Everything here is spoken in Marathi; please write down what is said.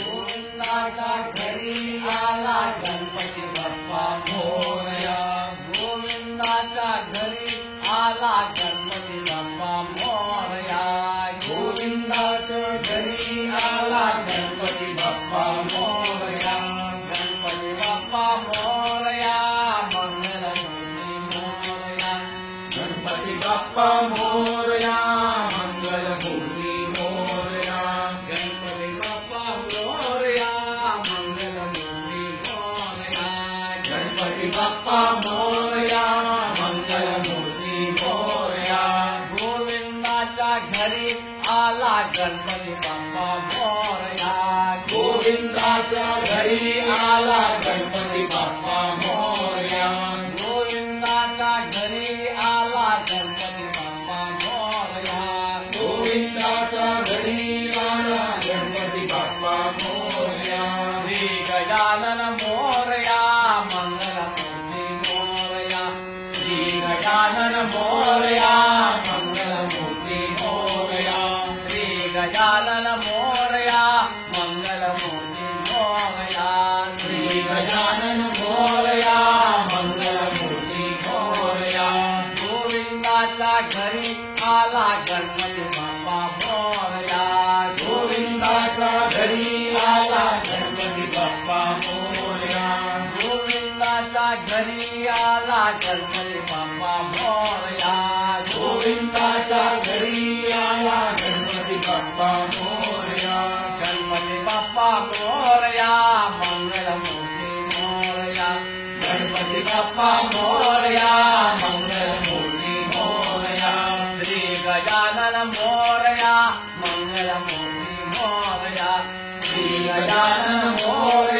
गोविंदाच्या घरी आला गणपती बाप्पा मोरया. गोविंदाच्या घरी आला गणपती बाप्पा मोरया. गोविंदाच्या घरी आला गणपती बाप्पा मोरया. गणपती बाप्पा मोरया मंगलमूर्ती मोरया. गणपती बाप्पा मोरया मंगलमूर्ती मोरया. गणपती बाप्पा मोरया मंगलमूर्ती मोरया. गणपती बाप्पा मोरया मंगलमूर्ती मोरया. गोविंदाच्या घरी आला गणपती बाप्पा मोरया. गोविंदाच्या घरी आला गणपती बाप्पा मोरया. गोविंदाच्या घरी आला गणपती बाप्पा मोरया. गोविंदाच्या घरी आला गणपती बाप्पा मोरया. श्री गजानन मोरया मंगलमूर्ती मोरया. श्री गजानन मोरया मंगलमूर्ती मोरया. श्री गजानन मोरया मंगलमूर्ती मोरया. श्री गजानन मोरया मंगलमूर्ती मोरया. गोविंदाच्या घरी आला गणपती बाप्पा मोरया. गोविंदाच्या घरी आला गणपती बाप्पा मोरया. गोविंदाच्या घरी आला गणपती बाप्पा मोरया. गोविंदाच्या घरी आला गणपती बाप्पा मोरया. गणपती बाप्पा मोरया मंगलमूर्ती मोरया. गणपती बाप्पा मोरया मंगलमूर्ती मोरया. श्री गजानन मोरया मंगलमूर्ती मोरया. श्री गजानन मोरया